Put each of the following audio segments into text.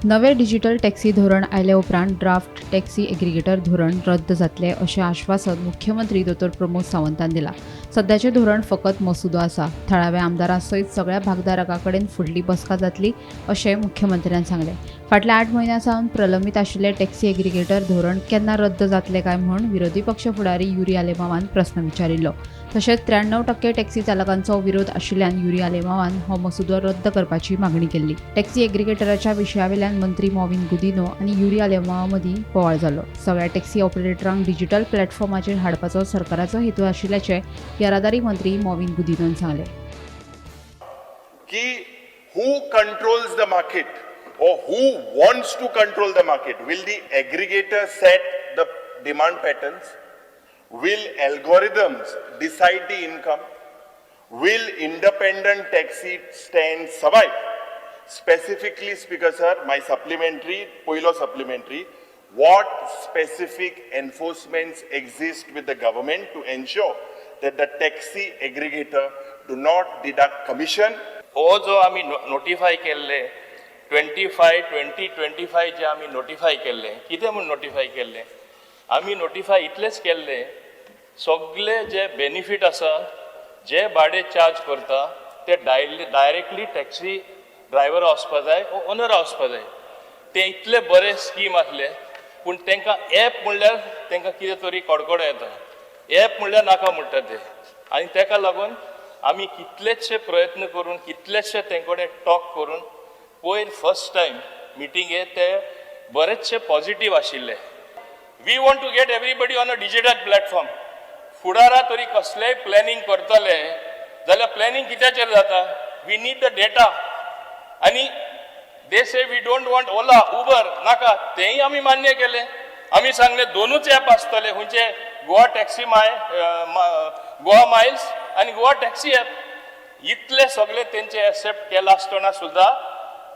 नवे digital taxi धोरण आयले उपरांत ड्राफ्ट टॅक्सी एग्रिगेटर धोरण रद्द जातले अशें आश्वासन मुख्यमंत्री डॉ. प्रमोद सावंतान दिलां. सध्याचें धोरण फकत मसुदो आसा. थळाव्या आमदारां सयत सगळ्या भागधारकां कडेन फुडली बसका जातली अशें मुख्यमंत्र्यान सांगलें. फाटल्या 8 म्हयन्यां सावन प्रलंबीत आशिल्लें टॅक्सी एग्रिगेटर धोरण केन्ना रद्द जातलें काय म्हूण विरोधी पक्ष फुडारी युरी आलेमावान प्रस्न विचारिल्लो. तशेंच 93% टॅक्सी चालकांचो विरोध आशिल्ल्यान युरी आलेमावान हो मसुदो रद्द करपाची मागणी केल्ली. टॅक्सी एग्रिगेटराच्या विशयावेल्यान मंत्री मॉविन गुदिनो आनी युरी आलेमावा मदीं बोवाळ जालो. सगळ्या टॅक्सी ऑपरेटरांक डिजिटल प्लॅटफॉर्माचेर हाडपाचो सरकाराचो हेतू आशिल्ल्याचें येरादारी मंत्री मॉविन गुदिनोन सांगलें. की who controls the market or who wants to control the market? Will the aggregator set the demand patterns? Will algorithms decide the income? Will independent taxi stands survive? Specifically, Speaker Sir, my Poilo supplementary, what specific enforcements exist with the government to ensure that the taxi aggregator do not deduct commission? हो जो आम्ही notify केल्ले 2025 जे आम्ही notify केल्ले कितें म्हूण notify केल्ले आम्ही नोटिफाय इतलेच केल्ले सगळे जे बेनिफीट आसा जे भाडे चार्ज करता ते डायरेक्टली टॅक्सी ड्रायव्हर वचपा जाय ओनर वचपा जाय ते इतले बरे स्कीम आसले पूण तांकां एप म्हणल्यार तांकां कितें तरी कडकडो येता एप म्हणल्यार नाका म्हणटा ते आनी ताका लागून आम्ही कितलेशे प्रयत्न करून कितलेशे तेंकडे टॉक करून पयर फर्स्ट टाइम मिटिंगे ते बरेचशे पॉझिटिव्ह आशिल्ले. We want to get everybody on a digital platform. फुडारा तरी कसलेंय प्लॅनिंग करतले जाल्यार प्लॅनिंग कित्याचेर जाता वी नीड द डेटा आनी they say we don't want Ola Uber नाका तेंय आमी मान्य केले. आमी सांगले दोनूच ॲप आसतले खंयचे गोवा टॅक्सी गोवा मायल्स आणि गोवा टॅक्सी ॲप इतले सगळे तेंचे एक्सेप्ट केला आसतना सुद्धा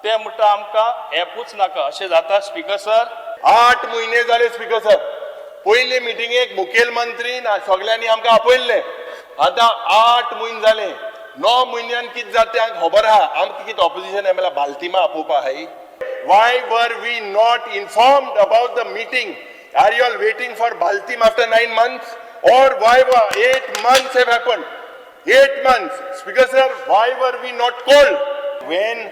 ते म्हणटा आमकां ॲपूच नाका अशें जाता. स्पीकर सर 8 म्हयने जाले स्पीकर सर. पयले मिटिंगेक मुखेलमंत्री सगळ्यांनी आमकां आपयल्ले. आतां 8 म्हयने जाले. 9 म्हयन्यान कितें जाता तें खबर आहा. आमकां कितें ऑपोजिशन एमएलए बाल्तिमा आपोवपा आहाय. Why were we not informed about the meeting? Are you all waiting for Baltim after 9 months? Or why were 8 months have happened? 8 months. Speaker sir, why were we not called? When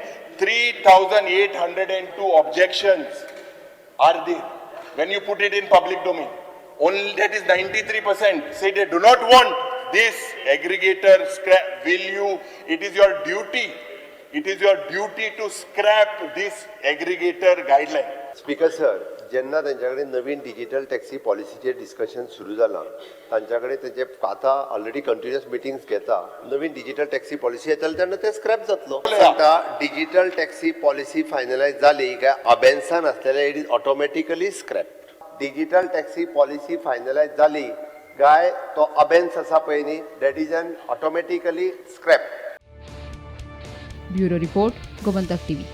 3,802 objections are there, when you put it in public domain, only that is 93% say they do not want this aggregator scrap. It is your duty. It is your duty to scrap this aggregator guideline. Speaker sir जेन्ना तेंच्याकडे नवीन digital taxi पॉलिसीचेर discussion सुरू जालां तांच्याकडे तेंचे आतां already continuous meetings घेता नवीन digital taxi policy येतली तेन्ना ते scrap जातलो. आता डिजिटल टॅक्सी पॉलिसी फायनलायज जाली काय अबेन्सान आसलेले it is automatically scrap. Digital taxi policy finalise जाली काय तो अबेन्स आसा पळय न्ही that is an automatically scrap. Bureau report Gomantak TV.